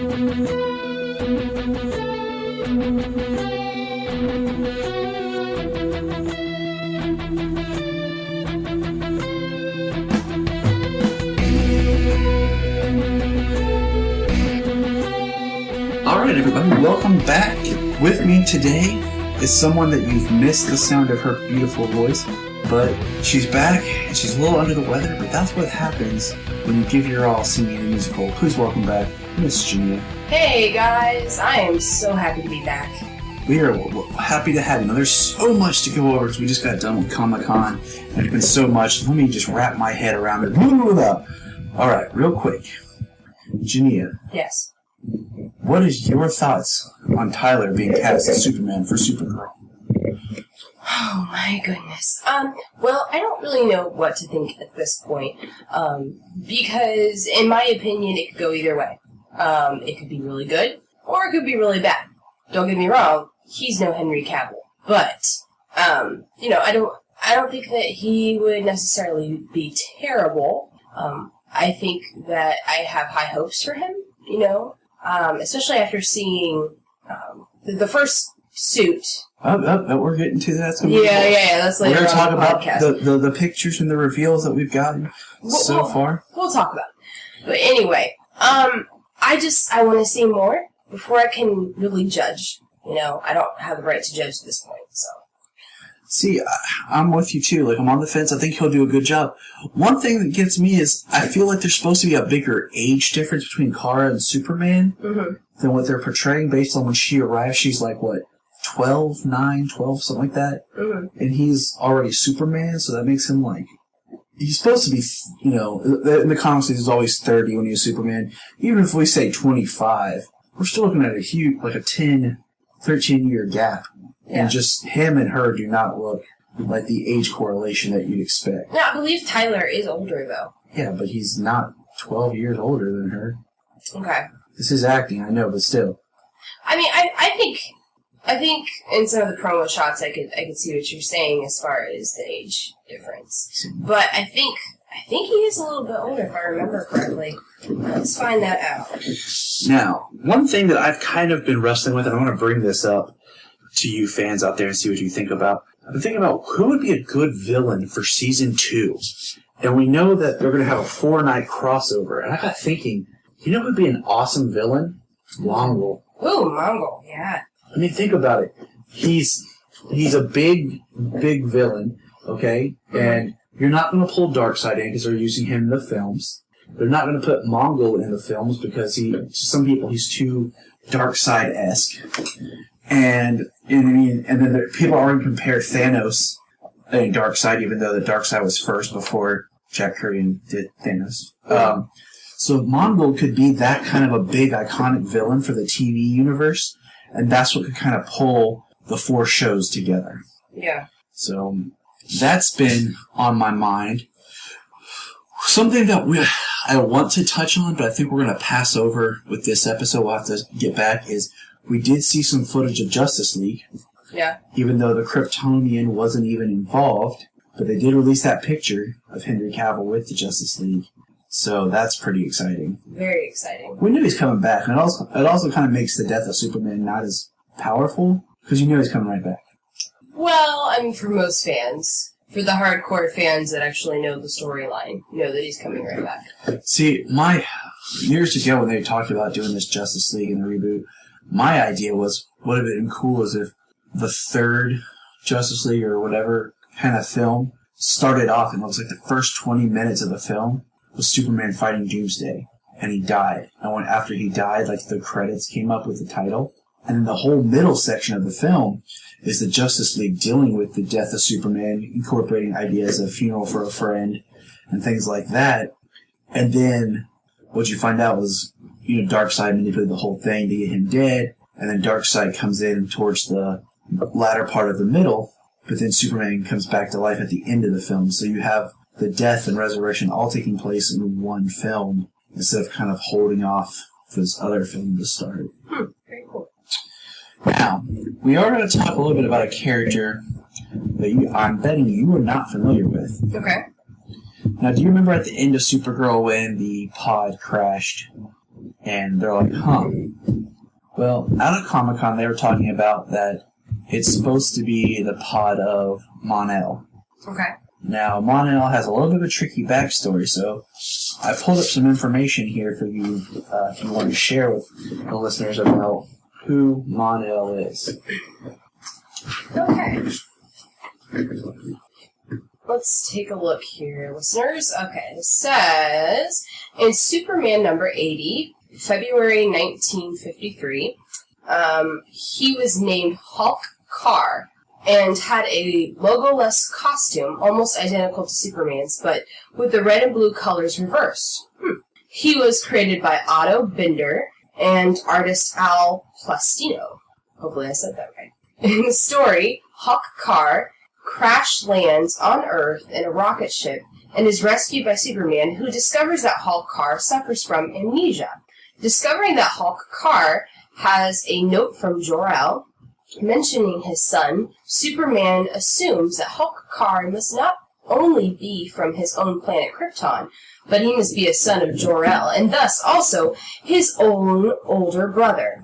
Alright everybody, welcome back. With me today is someone that you've missed the sound of her beautiful voice, but she's back and she's a little under the weather, but that's what happens when you give your all singing a musical. Please welcome back Miss Jania. Hey guys, I am so happy to be back. We are happy to have you. Now there's so much to go over because we just got done with Comic-Con and there's been so much. Let me just wrap my head around it. Alright, real quick. Jania. Yes. What is your thoughts on Tyler being cast as Superman for Supergirl? Oh my goodness. Well, I don't really know what to think at this point. Because in my opinion, it could go either way. It could be really good, or it could be really bad. Don't get me wrong, he's no Henry Cavill. But, I don't think that he would necessarily be terrible. I think that I have high hopes for him, especially after seeing the first suit. We're getting to that. Yeah. That's later. We're going to talk about podcast. the pictures and the reveals that we've gotten so far. We'll talk about it. But anyway, I want to see more before I can really judge. I don't have the right to judge at this point. So. See, I'm with you too. Like, I'm on the fence. I think he'll do a good job. One thing that gets me is I feel like there's supposed to be a bigger age difference between Kara and Superman than what they're portraying based on when she arrives. She's like, what, 12, 9, 12, something like that? And he's already Superman, so that makes him like... He's supposed to be, in the comics he's always 30 when he was Superman. Even if we say 25, we're still looking at a huge, like a 10, 13-year gap. Yeah. And just him and her do not look like the age correlation that you'd expect. No, I believe Tyler is older, though. Yeah, but he's not 12 years older than her. Okay. This is acting, I know, but still. I mean, I think in some of the promo shots I could see what you're saying as far as the age difference. But I think he is a little bit older, if I remember correctly. Let's find that out. Now, one thing that I've kind of been wrestling with, and I want to bring this up to you fans out there and see what you think about. I've been thinking about who would be a good villain for Season 2. And we know that they're going to have a 4-night crossover. And I got thinking, who would be an awesome villain? Mongol. Ooh, Mongol, yeah. I mean, think about it. He's a big villain, okay? And you're not going to pull Darkseid in because they're using him in the films. They're not going to put Mongol in the films because he's too Darkseid-esque. And then people already compare Thanos and Darkseid, even though the Darkseid was first before Jack Kirby did Thanos. So Mongol could be that kind of a big, iconic villain for the TV universe, and that's what could kind of pull the 4 shows together. Yeah. So that's been on my mind. Something that I want to touch on, but I think we're going to pass over with this episode. We'll have to get back is... We did see some footage of Justice League. Yeah. Even though the Kryptonian wasn't even involved. But they did release that picture of Henry Cavill with the Justice League. So that's pretty exciting. Very exciting. We knew he's coming back. And it also kind of makes the death of Superman not as powerful. Because you know he's coming right back. Well, I mean, for most fans. For the hardcore fans that actually know the storyline. Know that he's coming right back. See, years ago when they talked about doing this Justice League and the reboot... My idea was, what would have been cool is if the third Justice League or whatever kind of film started off and it was like the first 20 minutes of the film was Superman fighting Doomsday. And he died. And after he died, like the credits came up with the title. And then the whole middle section of the film is the Justice League dealing with the death of Superman, incorporating ideas of funeral for a friend and things like that. And then what you find out was... Darkseid manipulated the whole thing to get him dead, and then Darkseid comes in towards the latter part of the middle, but then Superman comes back to life at the end of the film. So you have the death and resurrection all taking place in one film, instead of kind of holding off for this other film to start. Very cool. Now, we are going to talk a little bit about a character that I'm betting you are not familiar with. Okay. Now, do you remember at the end of Supergirl when the pod crashed? And they're like, huh. Well, out of Comic-Con, they were talking about that it's supposed to be the pod of Mon-El. Okay. Now, Mon-El has a little bit of a tricky backstory, so I pulled up some information here for you if you want to share with the listeners about who Mon-El is. Okay. Let's take a look here, listeners. Okay, it says, in Superman number 80, February 1953, he was named Hulk Carr and had a logo-less costume, almost identical to Superman's, but with the red and blue colors reversed. He was created by Otto Binder and artist Al Plastino. Hopefully I said that right. In the story, Hulk Carr crash lands on Earth in a rocket ship and is rescued by Superman, who discovers that Hulk Carr suffers from amnesia. Discovering that Hulk Carr has a note from Jor-El mentioning his son, Superman assumes that Hulk Carr must not only be from his own planet Krypton, but he must be a son of Jor-El, and thus also his own older brother.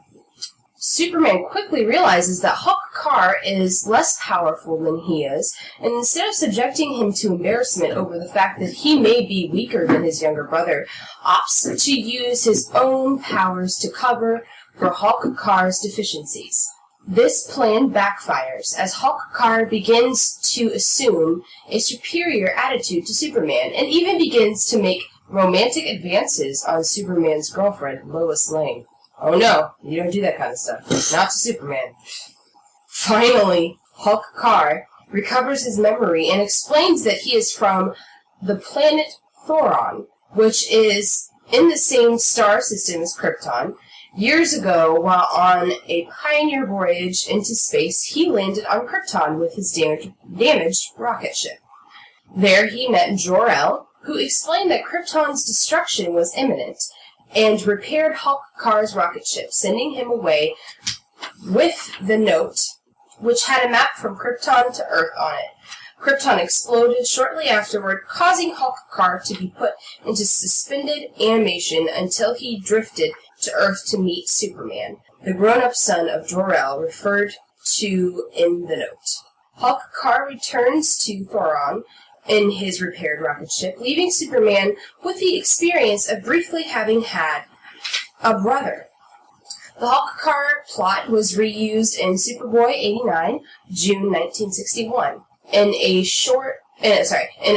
Superman quickly realizes that Hulk Carr is less powerful than he is, and instead of subjecting him to embarrassment over the fact that he may be weaker than his younger brother, opts to use his own powers to cover for Hulk Carr's deficiencies. This plan backfires as Hulk Carr begins to assume a superior attitude to Superman, and even begins to make romantic advances on Superman's girlfriend, Lois Lane. Oh no, you don't do that kind of stuff. Not to Superman. Finally, Hulk Carr recovers his memory and explains that he is from the planet Thoron, which is in the same star system as Krypton. Years ago, while on a pioneer voyage into space, he landed on Krypton with his damaged rocket ship. There he met Jor-El, who explained that Krypton's destruction was imminent, and repaired Hulk Carr's rocket ship, sending him away with the note, which had a map from Krypton to Earth on it. Krypton exploded shortly afterward, causing Hulk Carr to be put into suspended animation until he drifted to Earth to meet Superman, the grown-up son of Jor-El referred to in the note. Hulk Carr returns to Thoron in his repaired rocket ship, leaving Superman with the experience of briefly having had a brother. The Hulk Carr plot was reused in Superboy 89, June 1961, in a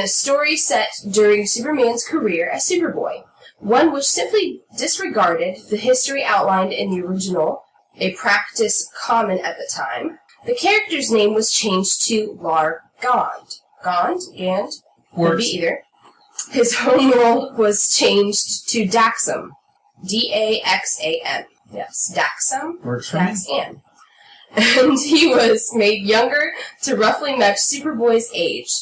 story set during Superman's career as Superboy, one which simply disregarded the history outlined in the original, a practice common at the time. The character's name was changed to Lar Gand. Gand? Could be either. His home world was changed to Daxam. D-A-X-A-M. Yes, Daxam. Works for me. Daxam. And he was made younger to roughly match Superboy's age.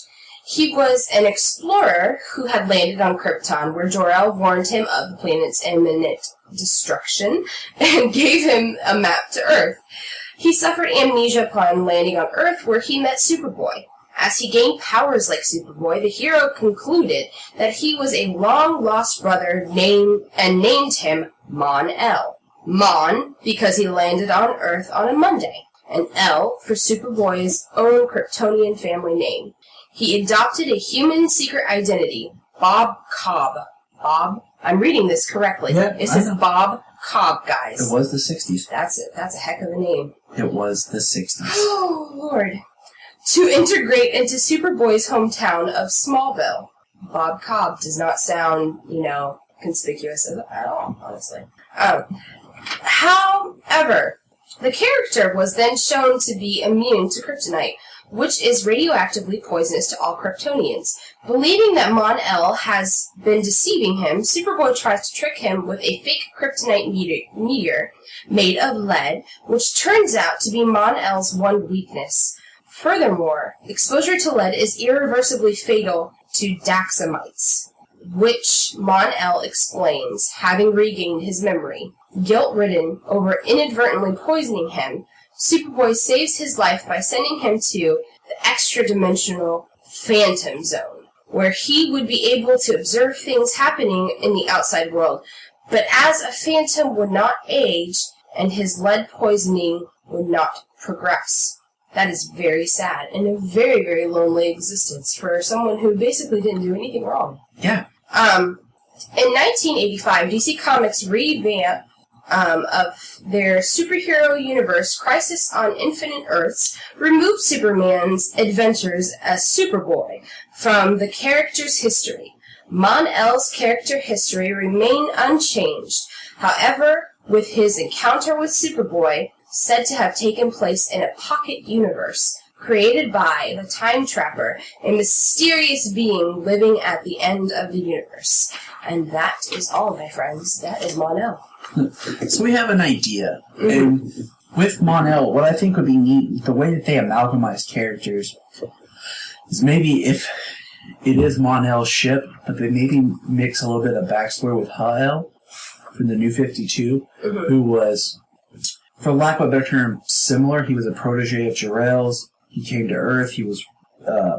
He was an explorer who had landed on Krypton, where Jor-El warned him of the planet's imminent destruction and gave him a map to Earth. He suffered amnesia upon landing on Earth, where he met Superboy. As he gained powers like Superboy, the hero concluded that he was a long-lost brother named him Mon-El. Mon, because he landed on Earth on a Monday, and El for Superboy's own Kryptonian family name. He adopted a human secret identity, Bob Cobb. Bob? I'm reading this correctly. Yeah, it says Bob Cobb, guys. It was the 60s. That's it. That's a heck of a name. It was the 60s. Oh, Lord. To integrate into Superboy's hometown of Smallville. Bob Cobb does not sound, conspicuous at all, honestly. However, the character was then shown to be immune to kryptonite, which is radioactively poisonous to all Kryptonians. Believing that Mon-El has been deceiving him, Superboy tries to trick him with a fake kryptonite meteor made of lead, which turns out to be Mon-El's one weakness. Furthermore, exposure to lead is irreversibly fatal to Daxamites, which Mon-El explains, having regained his memory. Guilt-ridden over inadvertently poisoning him, Superboy saves his life by sending him to the extra-dimensional Phantom Zone, where he would be able to observe things happening in the outside world, but as a phantom would not age, and his lead poisoning would not progress. That is very sad, and a very, very lonely existence for someone who basically didn't do anything wrong. Yeah. In 1985, DC Comics revamp of their superhero universe, Crisis on Infinite Earths, removed Superman's adventures as Superboy from the character's history. Mon-El's character history remained unchanged, however, with his encounter with Superboy said to have taken place in a pocket universe created by the Time Trapper, a mysterious being living at the end of the universe. And that is all, my friends. That is Mon-El. So we have an idea. And with Mon-El, what I think would be neat, the way that they amalgamize characters, is maybe if it is Mon-El's ship, but they maybe mix a little bit of backstory with Ha-El from the New 52, who was, for lack of a better term, similar. He was a protege of Jor-El's. He came to Earth. He was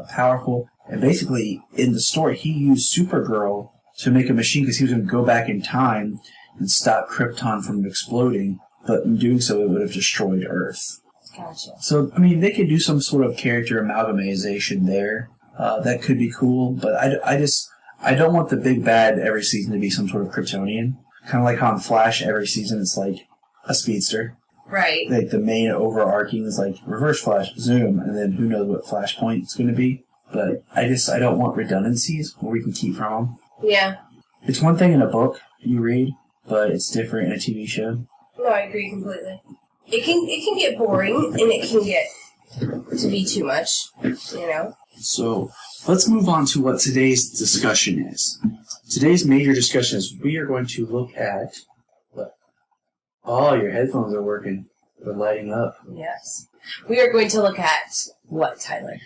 powerful. And basically, in the story, he used Supergirl to make a machine because he was going to go back in time and stop Krypton from exploding. But in doing so, it would have destroyed Earth. Gotcha. So, I mean, they could do some sort of character amalgamation there. That could be cool. But I don't want the big bad every season to be some sort of Kryptonian. Kind of like how in Flash, every season it's like a speedster. Right. Like the main overarching is like Reverse Flash, Zoom, and then who knows what Flashpoint it's going to be. But I don't want redundancies where we can keep from them. Yeah. It's one thing in a book you read, but it's different in a TV show. No, I agree completely. It can get boring, and it can get to be too much, you know? So, let's move on to what today's discussion is. Today's major discussion is we are going to look at... What? Oh, your headphones are working. They're lighting up. Yes. We are going to look at what, Tyler?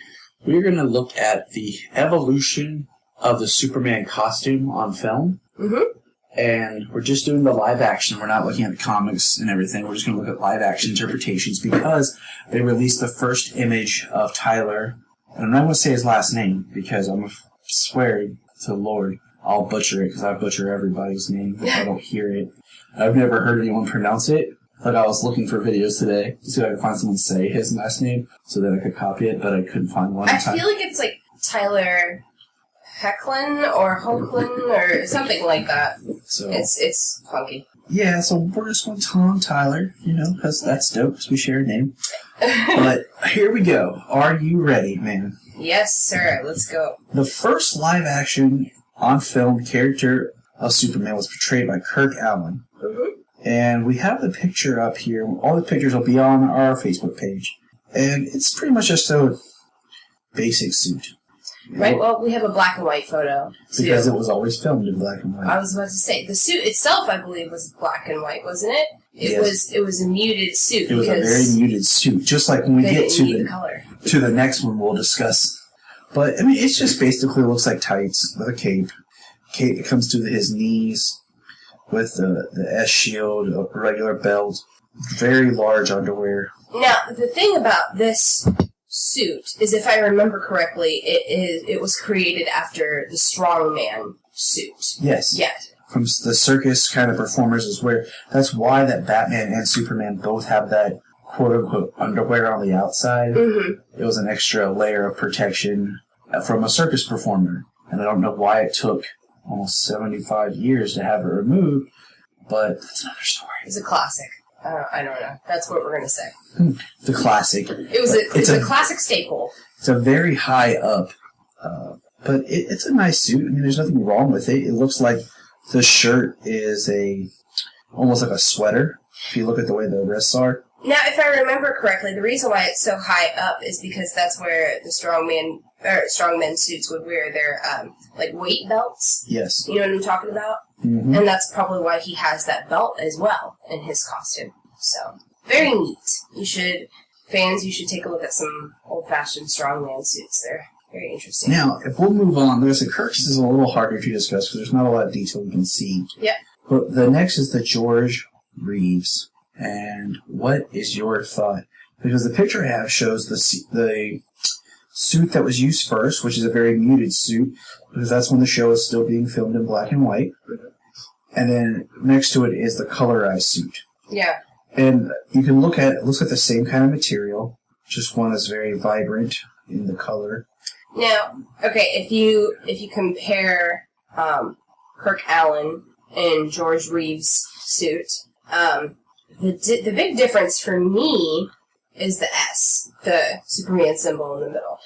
We're going to look at the evolution of the Superman costume on film. Mm-hmm. And we're just doing the live action. We're not looking at the comics and everything. We're just going to look at live action interpretations because they released the first image of Tyler. And I'm not going to say his last name because I'm swearing to the Lord I'll butcher it because I butcher everybody's name if I don't hear it. I've never heard anyone pronounce it. Like I was looking for videos today to see if I could find someone say his last name so that I could copy it, but I couldn't find one. I feel like it's like Tyler Hecklin or Hoechlin or something like that. So it's funky. Yeah, so we're just going to call him Tyler, you know, because that's dope because we share a name. But here we go. Are you ready, man? Yes, sir. Let's go. The first live action on film character of Superman was portrayed by Kirk Allen. Mm-hmm. And we have the picture up here. All the pictures will be on our Facebook page. And it's pretty much just a basic suit. Right, well, we have a black and white photo, too. Because it was always filmed in black and white. I was about to say, the suit itself, I believe, was black and white, wasn't it? Yes. It was a muted suit. It was a very muted suit, just like when we get to color. To the next one we'll discuss. But, I mean, it's just basically looks like tights with a cape. Cape that comes to his knees with the S shield, a regular belt, very large underwear. Now, the thing about this suit is, if I remember correctly, it was created after the strongman suit. Yes. Yes. From the circus kind of performers is where that's why that Batman and Superman both have that quote unquote underwear on the outside. Mm-hmm. It was an extra layer of protection from a circus performer. And I don't know why it took almost 75 years to have it removed, but that's another story. It's a classic. I don't know. That's what we're going to say. The classic. It's a classic staple. It's a very high up, but it's a nice suit. I mean, there's nothing wrong with it. It looks like the shirt is almost like a sweater, if you look at the way the wrists are. Now, if I remember correctly, the reason why it's so high up is because that's where the strongman suits would wear their like weight belts. Yes. You know what I'm talking about? Mm-hmm. And that's probably why he has that belt as well in his costume. So, very neat. You should take a look at some old-fashioned strongman suits. They're very interesting. Now, if we'll move on, there's Kirk's is a little harder to discuss because there's not a lot of detail we can see. Yep. But the next is the George Reeves. And what is your thought? Because the picture I have shows the suit that was used first, which is a very muted suit, because that's when the show is still being filmed in black and white. And then next to it is the colorized suit. Yeah. And you can look at it looks like the same kind of material, just one is very vibrant in the color. Now, okay, if you compare Kirk Alyn and George Reeves' suit, the big difference for me is the S, the Superman symbol in the middle.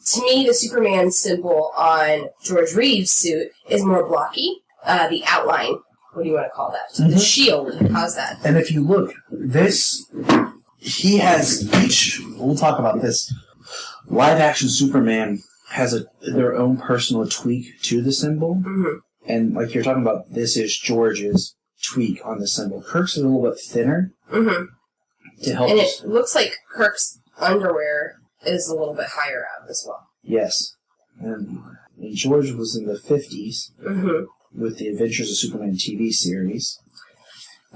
To me, the Superman symbol on George Reeves' suit is more blocky. The outline, what do you want to call that? Mm-hmm. The shield, how's that? And if you look, he has we'll talk about this. Live-action Superman has their own personal tweak to the symbol. Mm-hmm. And like you're talking about, this is George's tweak on the symbol. Kirk's is a little bit thinner. Mm-hmm. To help. And it looks like Kirk's underwear is a little bit higher up as well. Yes. And George was in the 50s with the Adventures of Superman TV series.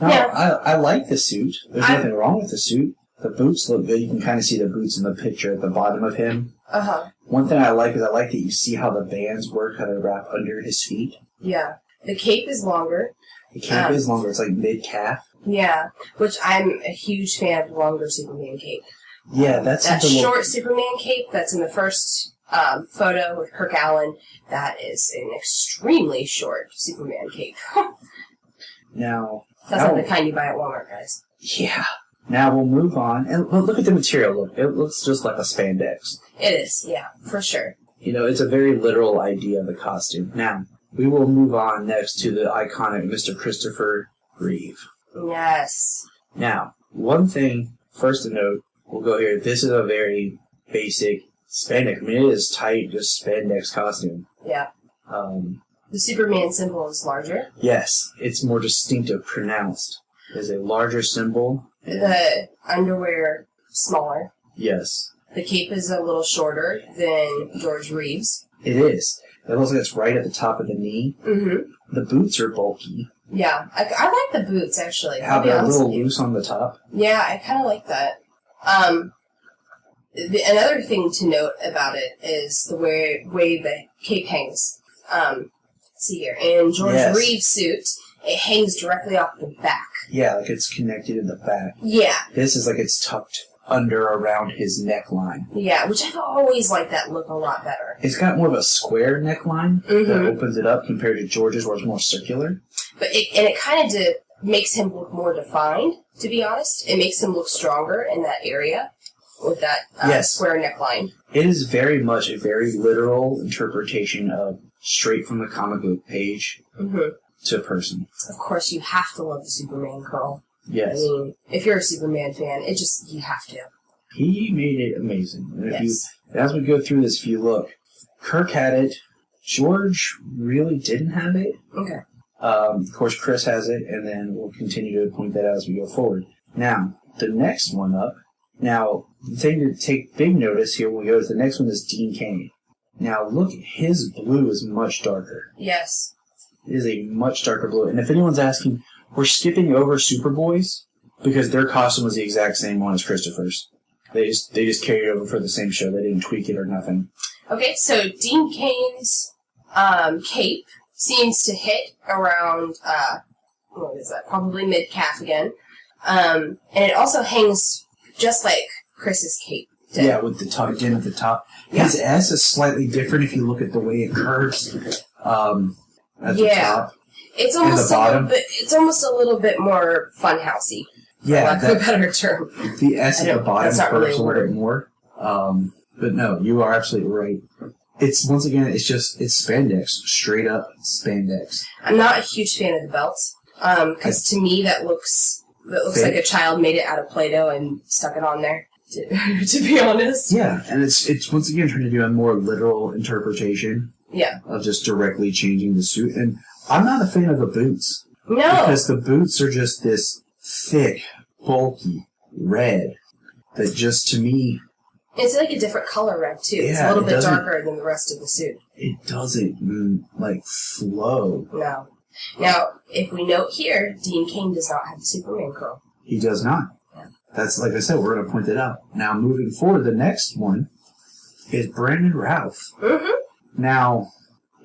Now, yeah. I like the suit. There's nothing wrong with the suit. The boots look good. You can kind of see the boots in the picture at the bottom of him. Uh-huh. One thing I like is that you see how the bands work, how they wrap under his feet. Yeah. The cape is longer. The cape is longer. It's like mid-calf. Yeah, which I'm a huge fan of the longer Superman cape. Yeah, that's that short Superman cape that's in the first photo with Kirk Alyn. That is an extremely short Superman cape. Now, that's not the kind you buy at Walmart, guys. Yeah. Now we'll move on, and look at the material. Look, it looks just like a spandex. It is, yeah, for sure. It's a very literal idea of the costume. Now we will move on next to the iconic Mr. Christopher Reeve. Yes. Now, one thing first to note, we'll go here. This is a very basic spandex. I mean, it is tight, just spandex costume. Yeah. The Superman symbol is larger. Yes, it's more distinctive, pronounced. There's a larger symbol. The underwear smaller. Yes. The cape is a little shorter than George Reeves. It is. It looks like it's right at the top of the knee. Mm-hmm. The boots are bulky. Yeah, I like the boots, actually. How they're a little loose on the top. Yeah, I kind of like that. Another thing to note about it is the way the cape hangs. Let's see here. In George Reeves' suit, it hangs directly off the back. Yeah, like it's connected in the back. Yeah. This is like it's tucked around his neckline. Yeah, which I've always liked that look a lot better. It's got more of a square neckline that opens it up compared to George's, where it's more circular. But it kind of makes him look more defined, to be honest. It makes him look stronger in that area with that square neckline. It is very much a very literal interpretation of straight from the comic book page to a person. Of course, you have to love the Superman curl. Yes. I mean, if you're a Superman fan, you have to. He made it amazing. And as we go through this, if you look, Kirk had it. George really didn't have it. Okay. Of course, Chris has it, and then we'll continue to point that out as we go forward. Now, the next one up. Now, the thing to take big notice here when we go to the next one is Dean Cain. Now, look, his blue is much darker. Yes. It is a much darker blue. And if anyone's asking, we're skipping over Superboys because their costume was the exact same one as Christopher's. They just carried it over for the same show. They didn't tweak it or nothing. Okay, so Dean Cain's cape seems to hit around, what is that, probably mid-calf again. And it also hangs just like Chris's cape did. Yeah, with the tucked in at the top. His S is slightly different if you look at the way it curves at the top. It's almost a little bit more funhousey. Yeah, for lack of a better term. The S at the bottom curves a little bit more. But no, you are absolutely right. It's it's spandex, straight up spandex. I'm not a huge fan of the belt, because to me that looks like a child made it out of Play-Doh and stuck it on there. To be honest. Yeah, and it's once again trying to do a more literal interpretation. Yeah. Of just directly changing the suit, and I'm not a fan of the boots. No. Because the boots are just this thick, bulky red that just to me. It's like a different color red, too. It's a little bit darker than the rest of the suit. It doesn't, flow. No. Now, if we note here, Dean Cain does not have the Superman curl. He does not. Yeah. That's, like I said, we're going to point it out. Now, moving forward, the next one is Brandon Routh. Mm-hmm. Now,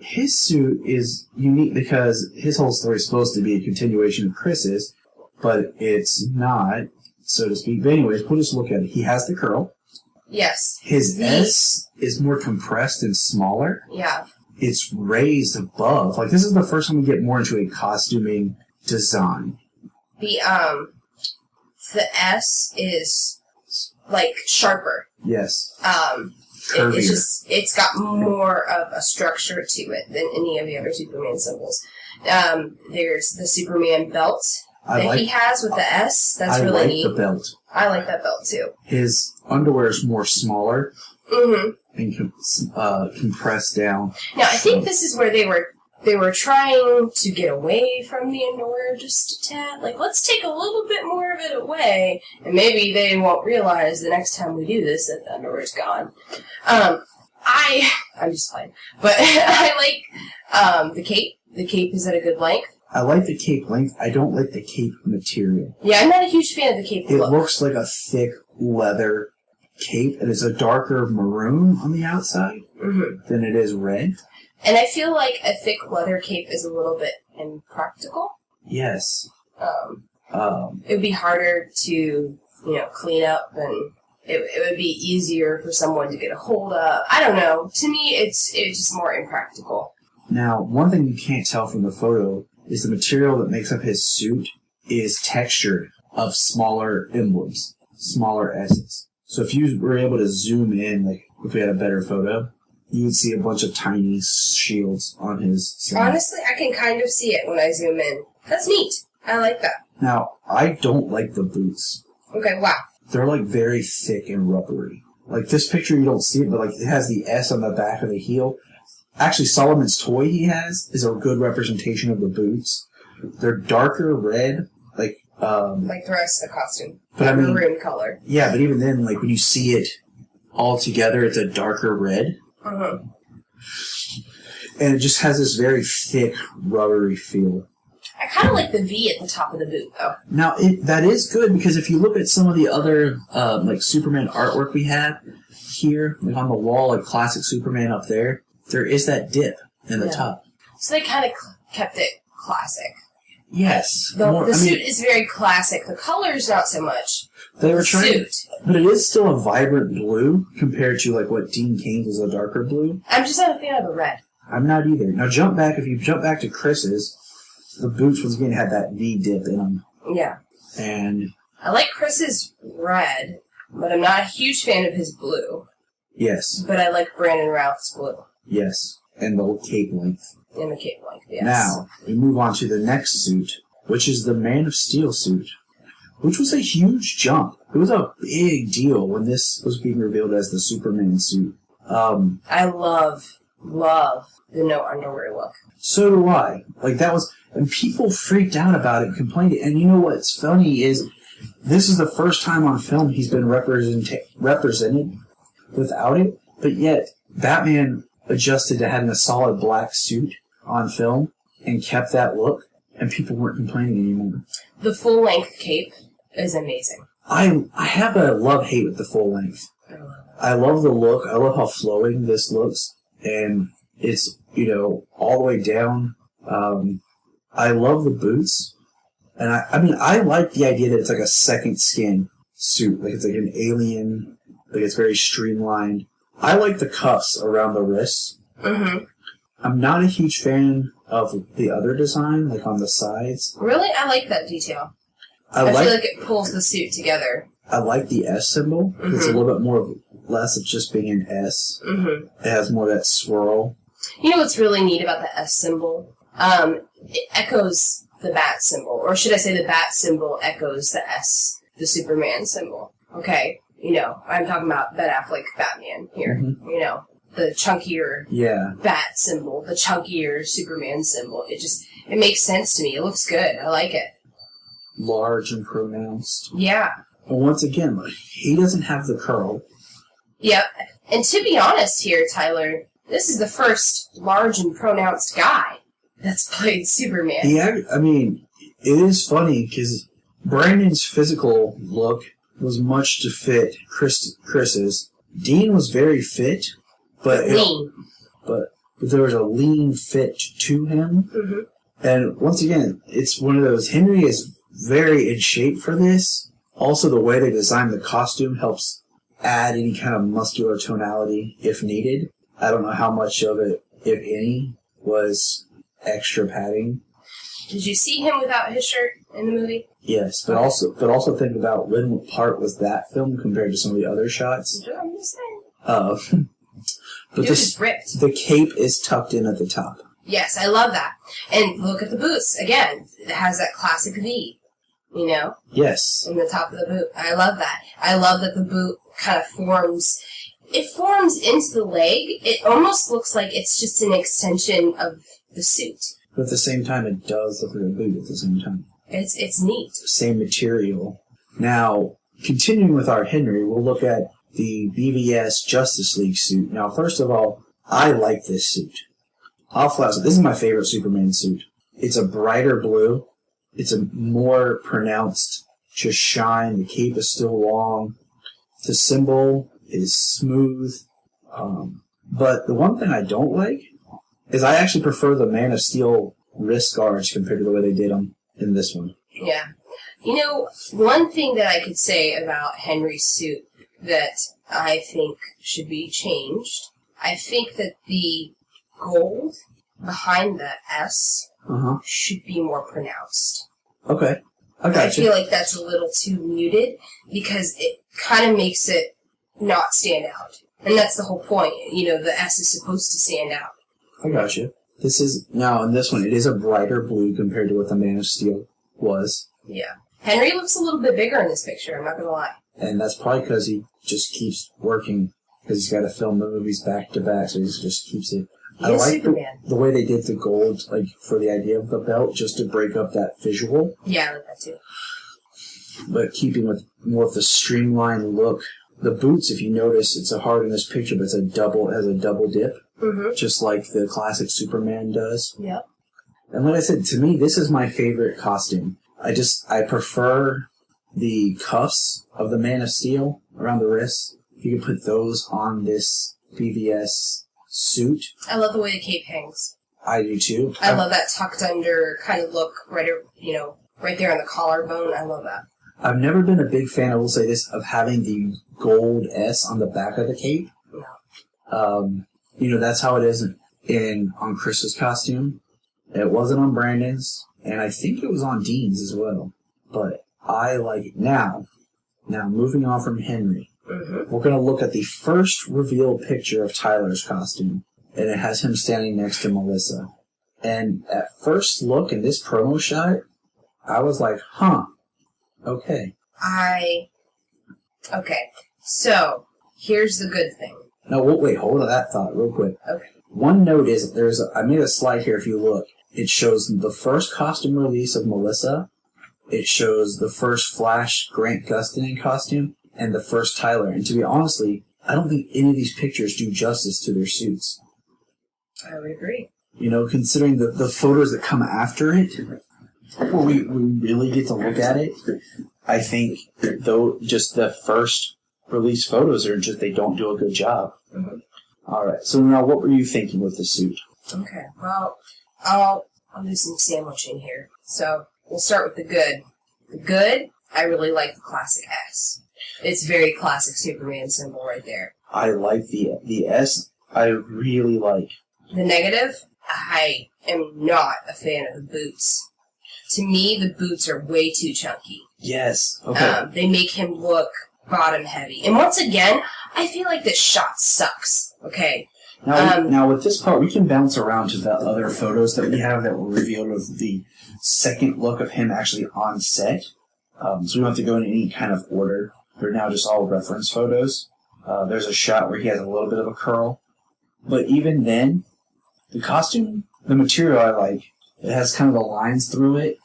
his suit is unique because his whole story is supposed to be a continuation of Chris's, but it's not, so to speak. But anyways, we'll just look at it. He has the curl. Yes. His S is more compressed and smaller. Yeah. It's raised above. Like, this is the first time we get more into a costuming design. The S is, like, sharper. Yes. It's got more of a structure to it than any of the other Superman symbols. There's the Superman belt that he has with the S. That's really neat. I like the belt. I like that belt, too. His underwear is more smaller. Mm-hmm. And compressed down. Now, I think this is where they were trying to get away from the underwear just a tad. Like, let's take a little bit more of it away, and maybe they won't realize the next time we do this that the underwear's gone. I'm just playing. But I like the cape. The cape is at a good length. I like the cape length. I don't like the cape material. Yeah, I'm not a huge fan of the cape look. It looks like a thick leather cape, and it's a darker maroon on the outside than it is red. And I feel like a thick leather cape is a little bit impractical. Yes. It would be harder to, clean up, and it would be easier for someone to get a hold of. I don't know. To me, it's just more impractical. Now, one thing you can't tell from the photo is the material that makes up his suit is textured of smaller emblems, smaller S's. So if you were able to zoom in, like if we had a better photo, you would see a bunch of tiny shields on his side. Honestly, I can kind of see it when I zoom in. That's neat. I like that. Now, I don't like the boots. Okay, wow. They're like very thick and rubbery. Like this picture, you don't see it, but like it has the S on the back of the heel. Actually, Solomon's toy he has is a good representation of the boots. They're darker red, like the rest of the costume. But I mean, maroon color. Yeah, but even then, like when you see it all together, it's a darker red. Uh-huh. And it just has this very thick, rubbery feel. I kind of like the V at the top of the boot, though. Now, that is good, because if you look at some of the other, like, Superman artwork we have here, like on the wall, like classic Superman up there is that dip in the top. So they kind of kept it classic. Yes. The suit is very classic. The color's not so much. They were trying, but it is still a vibrant blue compared to, like, what Dean Cain's was a darker blue. I'm just not a fan of the red. I'm not either. Now, if you jump back to Chris's, the boots, once again, had that V dip in them. Yeah. And I like Chris's red, but I'm not a huge fan of his blue. Yes. But I like Brandon Routh's blue. Yes. And the cape length. And the cape length, yes. Now, we move on to the next suit, which is the Man of Steel suit, which was a huge jump. It was a big deal when this was being revealed as the Superman suit. I love the no underwear look. So do I. Like, that was... And people freaked out about it and complained. And you know what's funny is this is the first time on film he's been represented without it, but yet Batman adjusted to having a solid black suit on film and kept that look, and people weren't complaining anymore. The full-length cape is amazing. I have a love-hate with the full length. I love the look. I love how flowing this looks, and it's, all the way down. I love the boots, and I like the idea that it's like a second skin suit, like it's like an alien, like it's very streamlined. I like the cuffs around the wrists. Mm-hmm. I'm not a huge fan of the other design, like on the sides. Really? I like that detail. I feel like it pulls the suit together. I like the S symbol. Mm-hmm. It's a little bit less of just being an S. Mm-hmm. It has more of that swirl. You know what's really neat about the S symbol? It echoes the bat symbol. Or should I say the bat symbol echoes the S, the Superman symbol. Okay? I'm talking about Ben Affleck Batman here. Mm-hmm. The chunkier bat symbol, the chunkier Superman symbol. It makes sense to me. It looks good. I like it. Large and pronounced. Yeah. But once again, he doesn't have the curl. Yep. And to be honest here, Tyler, this is the first large and pronounced guy that's played Superman. Yeah, it is funny because Brandon's physical look was much to fit Chris's. Dean was very fit, but lean. But but there was a lean fit to him. Mm-hmm. And once again, it's one of those, Henry is very in shape for this. Also, the way they designed the costume helps add any kind of muscular tonality if needed. I don't know how much of it, if any, was extra padding. Did you see him without his shirt in the movie? Yes, but also think about what part was that film compared to some of the other shots. I'm just saying. But the cape is tucked in at the top. Yes, I love that. And look at the boots. Again, it has that classic V, you know? Yes. In the top of the boot. I love that. I love that the boot kind of forms. It forms into the leg. It almost looks like it's just an extension of the suit. But at the same time, it does look like a boot at the same time. It's neat. Same material. Now, continuing with our Henry, we'll look at the BVS Justice League suit. Now, first of all, I like this suit. This is my favorite Superman suit. It's a brighter blue. It's a more pronounced just shine. The cape is still long. The symbol is smooth. But the one thing I don't like is I actually prefer the Man of Steel wrist guards compared to the way they did them in this one. Yeah. You know, one thing that I could say about Henry's suit that I think should be changed, I think that the gold behind the S should be more pronounced. Okay. I feel like that's a little too muted because it kind of makes it not stand out. And that's the whole point. You know, the S is supposed to stand out. I got you. Now in this one, it is a brighter blue compared to what the Man of Steel was. Yeah. Henry looks a little bit bigger in this picture, I'm not going to lie. And that's probably because he just keeps working, because he's got to film the movies back to back, so he just keeps it. I like the way they did the gold, like, for the idea of the belt, just to break up that visual. Yeah, I like that too. But keeping with more of the streamlined look. The boots, if you notice, it's hard in this picture, but it has a double dip, just like the classic Superman does. Yep. And like I said, to me, this is my favorite costume. I prefer the cuffs of the Man of Steel around the wrists. If you could put those on this BVS suit. I love the way the cape hangs. I do too. I love that tucked under kind of look right there on the collarbone. I love that. I've never been a big fan, I will say this, of having the gold S on the back of the cape. No. That's how it is on Chris's costume. It wasn't on Brandon's, and I think it was on Dean's as well. But I like it. Now, moving on from Henry, we're going to look at the first revealed picture of Tyler's costume, and it has him standing next to Melissa. And at first look in this promo shot, I was like, okay. Okay. So, here's the good thing. No, wait, hold on that thought real quick. Okay. One note is, I made a slide here if you look. It shows the first costume release of Melissa. It shows the first Flash Grant Gustin costume and the first Tyler. And to be honestly, I don't think any of these pictures do justice to their suits. I would agree. Considering the photos that come after it, where we really get to look at it, I think just the first release photos they don't do a good job. All right. So now, what were you thinking with the suit? Okay. Well, I'll do some sandwiching here. So we'll start with the good. The good, I really like the classic S. It's very classic Superman symbol right there. I like the S. I really like. The negative, I am not a fan of the boots. To me, the boots are way too chunky. Yes. Okay. They make him look bottom heavy. And once again, I feel like this shot sucks. Okay. Now with this part, we can bounce around to the other photos that we have that were revealed of the second look of him actually on set. So we don't have to go in any kind of order. They're now just all reference photos. There's a shot where he has a little bit of a curl. But even then, the costume, the material I like, it has kind of the lines through it,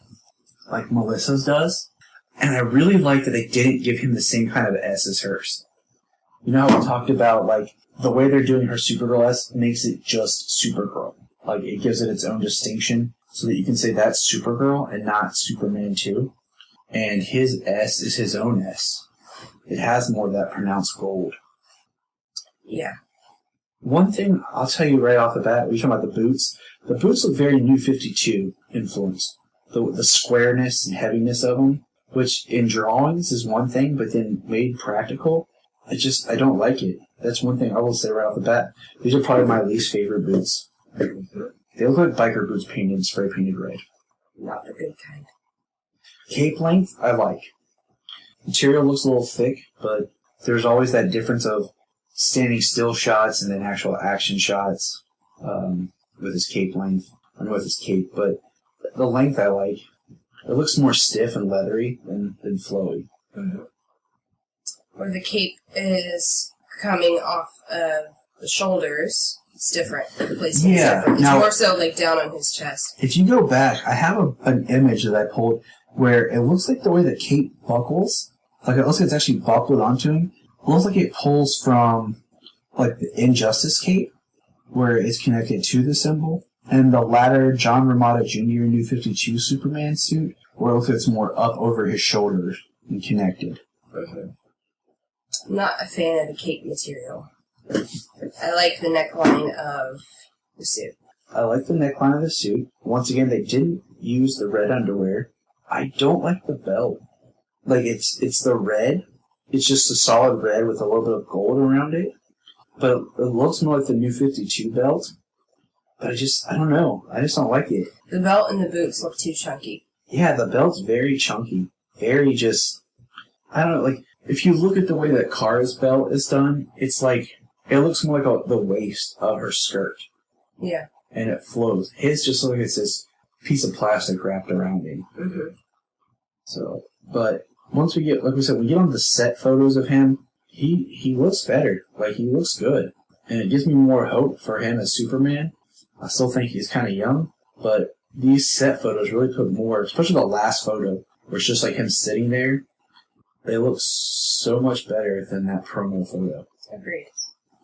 like Melissa's does. And I really like that they didn't give him the same kind of S as hers. You know how we talked about, like, the way they're doing her Supergirl S makes it just Supergirl. Like, it gives it its own distinction so that you can say that's Supergirl and not Superman 2. And his S is his own S. It has more of that pronounced gold. Yeah. One thing I'll tell you right off the bat, we're talking about the boots. The boots look very New 52 influenced. The squareness and heaviness of them, which in drawings is one thing, but then made practical, I don't like it. That's one thing I will say right off the bat. These are probably my least favorite boots. They look like biker boots spray painted red. Not the good kind. Cape length, I like. Material looks a little thick, but there's always that difference of standing still shots and then actual action shots with his cape length. I don't know with his cape, but the length I like. It looks more stiff and leathery than flowy. Mm-hmm. Where the cape is coming off of the shoulders, it's different. The placement is different. It's now, more so like down on his chest. If you go back, I have an image that I pulled where it looks like the way the cape buckles, like it looks like it's actually buckled onto him. It looks like it pulls from like the Injustice cape, where it's connected to the symbol, and the latter John Romita Jr. New 52 Superman suit, where it looks like it's more up over his shoulders and connected. Mm-hmm. I'm not a fan of the cape material. I like the neckline of the suit. I like the neckline of the suit. Once again, they didn't use the red underwear. I don't like the belt. Like, it's the red. It's just a solid red with a little bit of gold around it. But it looks more like the New 52 belt. But I don't know. I just don't like it. The belt and the boots look too chunky. Yeah, the belt's very chunky. Very just... I don't know, like, if you look at the way that Kara's belt is done, it's like... It looks more like the waist of her skirt. Yeah. And it flows. His just looks like it's this piece of plastic wrapped around him. Mm-hmm. So, but once we get, like we said, we get on the set photos of him, he looks better. Like, he looks good. And it gives me more hope for him as Superman. I still think he's kind of young, but these set photos really put more, especially the last photo, where it's just like him sitting there. They look so much better than that promo photo. Agreed.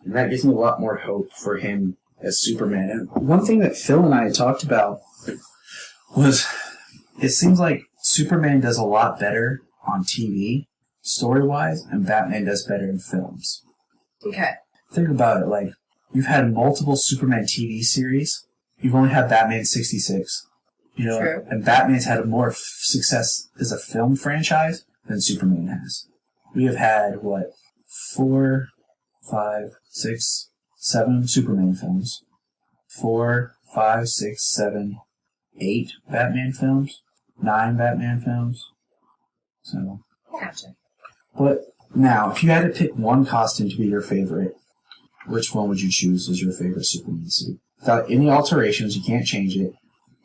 And that gives me a lot more hope for him as Superman. And one thing that Phil and I had talked about was it seems like Superman does a lot better on TV, story-wise, and Batman does better in films. Okay. Think about it, like, you've had multiple Superman TV series. You've only had Batman 66. You know, True. And Batman's had more success as a film franchise than Superman has. We have had, 4, 5, 6, 7 Superman films. 4, 5, 6, 7, 8 Batman films. 9 Batman films. So. Gotcha. But now, if you had to pick one costume to be your favorite, which one would you choose as your favorite Superman suit? Without any alterations, you can't change it.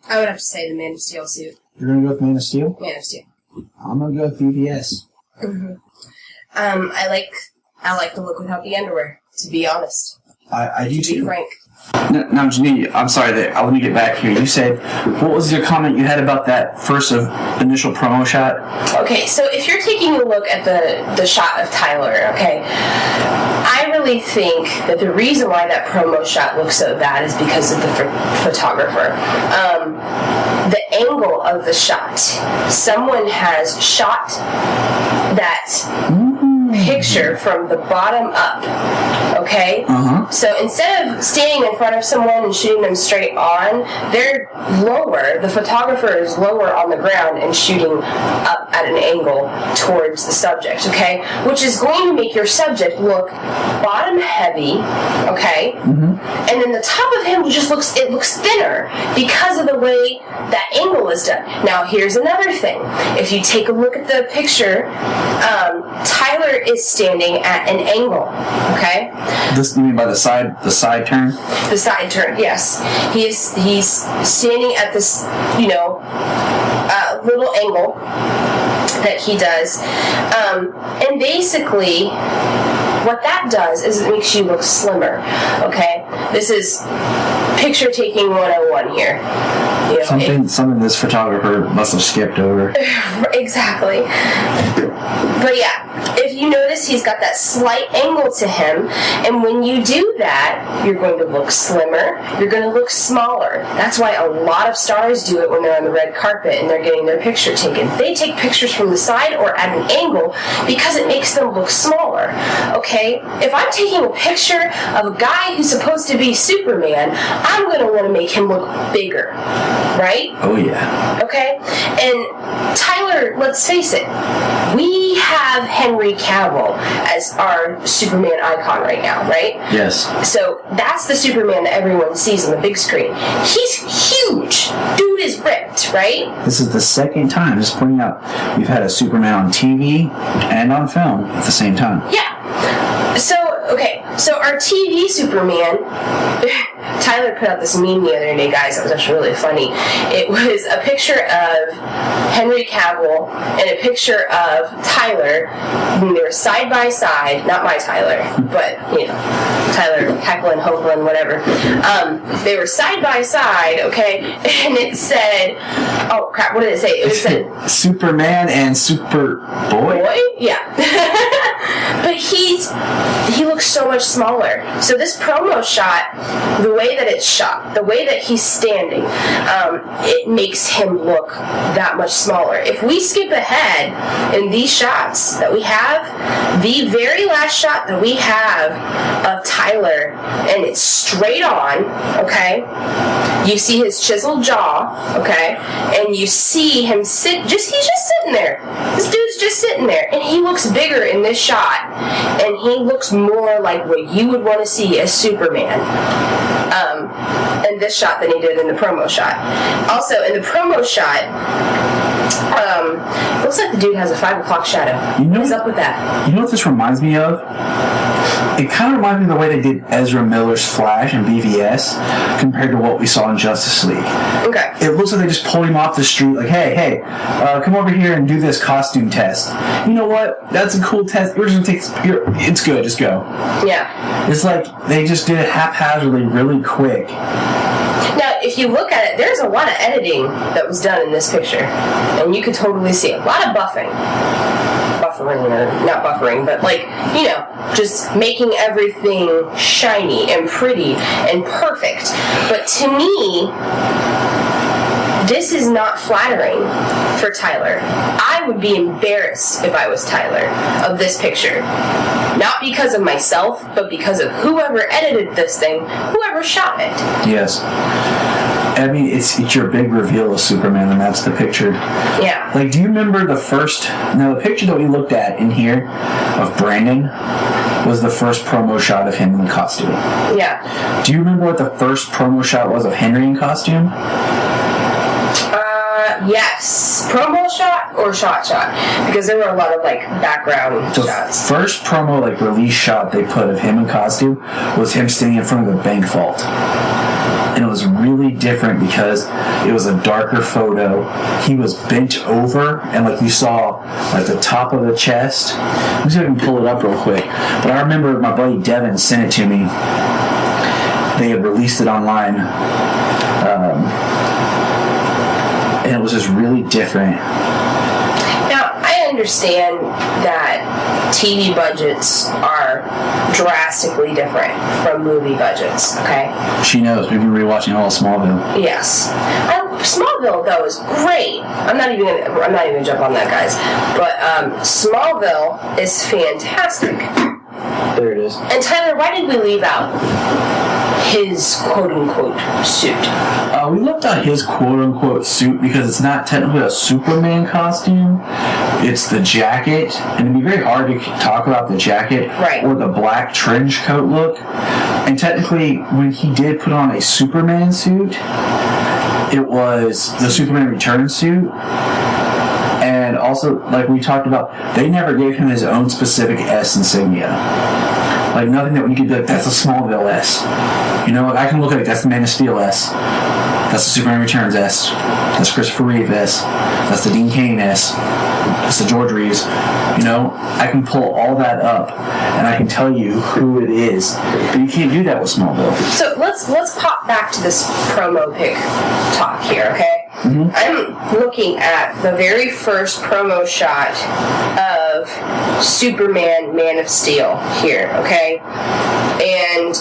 I would have to say the Man of Steel suit. You're going to go with Man of Steel? Man of Steel. I'm going to go with BVS. Mm-hmm. I like the look without the underwear, to be honest. I do too. To be frank. Now, Janine, I'm sorry, let me get back here. You said, what was your comment you had about that first initial promo shot? Okay, so if you're taking a look at the shot of Tyler, okay, I really think that the reason why that promo shot looks so bad is because of the photographer. The angle of the shot. Someone has shot that picture from the bottom up, okay? Uh-huh. So instead of standing in front of someone and shooting them straight on, they're lower. The photographer is lower on the ground and shooting up at an angle towards the subject, okay? Which is going to make your subject look bottom heavy, okay? Mm-hmm. And then the top of him just looks thinner because of the way that angle is done. Now here's another thing. If you take a look at the picture, Tyler is standing at an angle, okay? This, you mean by the side turn? The side turn, yes. He's standing at this, little angle that he does. And basically, what that does is it makes you look slimmer, okay? This is picture taking 101 here. Something this photographer must have skipped over. Exactly. But yeah, if you notice, he's got that slight angle to him, and when you do that, you're going to look slimmer, you're going to look smaller. That's why a lot of stars do it when they're on the red carpet and they're getting their picture taken. They take pictures from the side or at an angle because it makes them look smaller. Okay? If I'm taking a picture of a guy who's supposed to be Superman, I'm going to want to make him look bigger. Right? Oh, yeah. Okay? And Tyler, let's face it, we have Henry Cavill as our Superman icon right now, right? Yes. So that's the Superman that everyone sees on the big screen. He's huge. Dude is ripped, right? This is the second time, just pointing out, we've had a Superman on TV and on film at the same time. Yeah. So our TV Superman, Tyler put out this meme the other day, guys, that was actually really funny. It was a picture of Henry Cavill and a picture of Tyler, and they were side by side, not my Tyler, but, Tyler, Hecklin, Hoagland, whatever. They were side by side, okay, and it said, oh crap, what did it say? It said Superman and Superboy? Boy? Yeah. But he looks so much smaller. So this promo shot, the way that it's shot, the way that he's standing, it makes him look that much smaller. If we skip ahead in these shots that we have, the very last shot that we have of Tyler, and it's straight on, okay? You see his chiseled jaw, okay? And you see him he's just sitting there. This dude's just sitting there, and he looks bigger in this shot, and he looks more like what you would want to see as Superman in this shot than he did in the promo shot. Also, in the promo shot, it looks like the dude has a 5 o'clock shadow. What is up with that? You know what this reminds me of? It kind of reminds me of the way they did Ezra Miller's Flash and BVS compared to what we saw in Justice League. Okay. It looks like they just pulled him off the street, like, hey, come over here and do this costume test. You know what? That's a cool test. We're just gonna it's good. Just go. Yeah. It's like they just did it haphazardly, really quick. Now, if you look at it, there's a lot of editing that was done in this picture, and you could totally see a lot of buffering, or not buffering, but just making everything shiny and pretty and perfect. But to me, this is not flattering for Tyler. I would be embarrassed if I was Tyler of this picture. Not because of myself, but because of whoever edited this thing, whoever shot it. Yes. I mean, it's your big reveal of Superman, and that's the picture. Yeah. Like, do you remember the picture that we looked at in here of Brandon was the first promo shot of him in costume. Yeah. Do you remember what the first promo shot was of Henry in costume? Yes. Promo shot or shot? Because there were a lot of, background shots. The first promo, release shot they put of him in costume was him standing in front of a bank vault. And it was really different because it was a darker photo. He was bent over, and you saw, the top of the chest. Let me see if I can pull it up real quick. But I remember my buddy Devin sent it to me. They had released it online. And it was just really different. Now, I understand that TV budgets are drastically different from movie budgets, okay? She knows. We've been rewatching all of Smallville. Yes. Smallville, though, is great. I'm not even gonna jump on that, guys. But Smallville is fantastic. There it is. And Tyler, why did we leave out his quote-unquote suit? We left out his quote-unquote suit because it's not technically a Superman costume. It's the jacket, and it'd be very hard to talk about the jacket or the black trench coat look. And technically, when he did put on a Superman suit, it was the Superman Returns suit. And also, like we talked about, they never gave him his own specific S insignia. Nothing that we could be that's a Smallville S. I can look at it, that's the Man of Steel S. That's the Superman Returns S. That's Christopher Reeve S. That's the Dean Cain S. That's the George Reeves. You know, I can pull all that up and I can tell you who it is. But you can't do that with Smallville. So let's pop back to this promo pic talk here, okay? Mm-hmm. I'm looking at the very first promo shot of Superman Man of Steel here, okay? And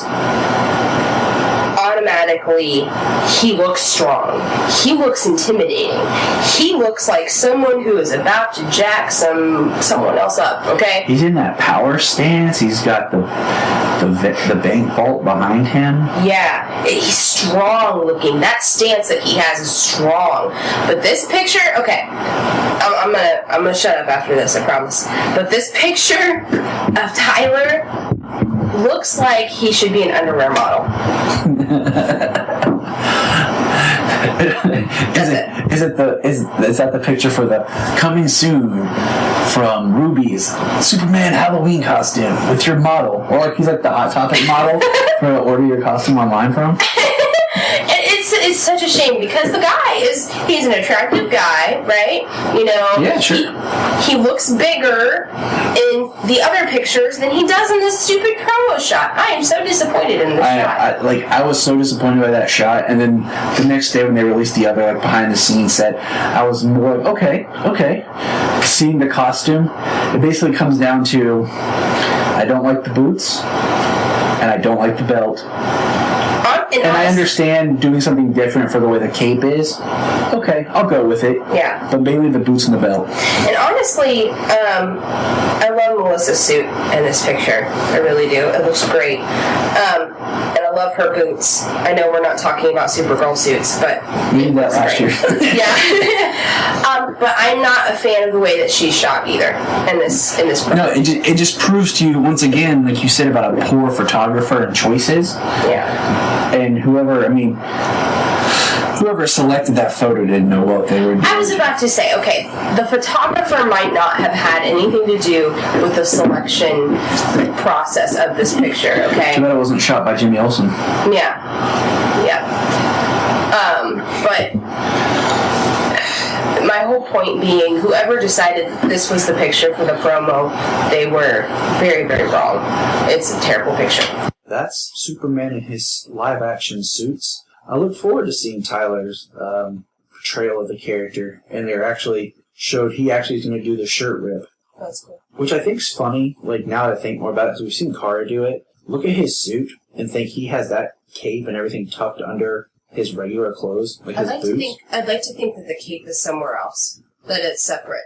automatically, he looks strong. He looks intimidating. He looks like someone who is about to jack someone else up, okay? He's in that power stance. He's got the bank vault behind him. Yeah, he's strong looking. That stance that he has is strong. But this picture, okay, I'm gonna shut up after this, I promise. But this picture of Tyler looks like he should be an underwear model. Is that the picture for the coming soon from Ruby's Superman Halloween costume with your model? Or like he's like the Hot Topic model for order your costume online from? It's such a shame because the guy he's an attractive guy, right? You know, yeah, sure. He looks bigger in the other pictures than he does in this stupid promo shot. I am so disappointed in this shot. I was so disappointed by that shot, and then the next day when they released the other behind the scenes set, I was more like, okay. Seeing the costume, it basically comes down to I don't like the boots and I don't like the belt. And I understand doing something different for the way the cape is. Okay, I'll go with it. Yeah. But mainly the boots and the belt. And honestly, I love Melissa's suit in this picture. I really do. It looks great. And I love her boots. I know we're not talking about Supergirl suits, but we did that last year. Yeah. But I'm not a fan of the way that she's shot either in this project. No, it just proves to you once again, like you said about a poor photographer and choices. Yeah. And whoever selected that photo didn't know what they were doing. I was about to say, okay, the photographer might not have had anything to do with the selection process of this picture, okay? Too bad it wasn't shot by Jimmy Olsen. Yeah. But my whole point being, whoever decided this was the picture for the promo, they were very, very wrong. It's a terrible picture. That's Superman in his live-action suits. I look forward to seeing Tyler's portrayal of the character, and they're actually showed he actually is going to do the shirt rip. That's cool. Which I think's funny, like now that I think more about it, because we've seen Kara do it. Look at his suit and think he has that cape and everything tucked under his regular clothes, like his boots. I'd like to think that the cape is somewhere else, that it's separate.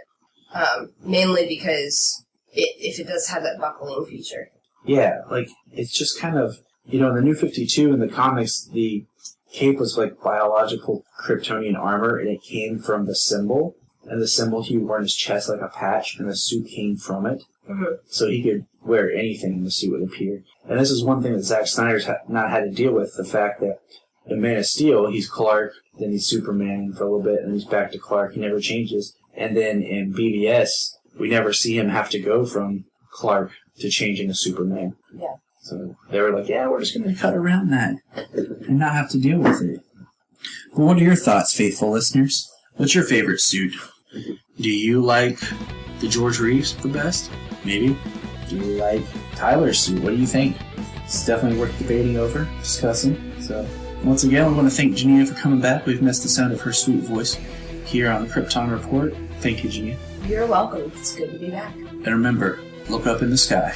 Mainly because if it does have that buckling feature. Yeah, like, it's just kind of, in the New 52 in the comics, the cape was like biological Kryptonian armor, and it came from the symbol, and the symbol he wore on his chest like a patch, and the suit came from it. Mm-hmm. So he could wear anything and the suit would appear. And this is one thing that Zack Snyder's not had to deal with, the fact that in Man of Steel, he's Clark, then he's Superman for a little bit, and he's back to Clark. He never changes. And then in BVS, we never see him have to go from Clark to changing to Superman. Yeah. So they were like, yeah, we're just going to cut around that and not have to deal with it. But what are your thoughts, faithful listeners? What's your favorite suit? Do you like the George Reeves the best? Maybe. Do you like Tyler's suit? What do you think? It's definitely worth debating over, discussing. So once again, I want to thank Janina for coming back. We've missed the sound of her sweet voice here on the Krypton Report. Thank you, Janina. You're welcome. It's good to be back. And remember, look up in the sky.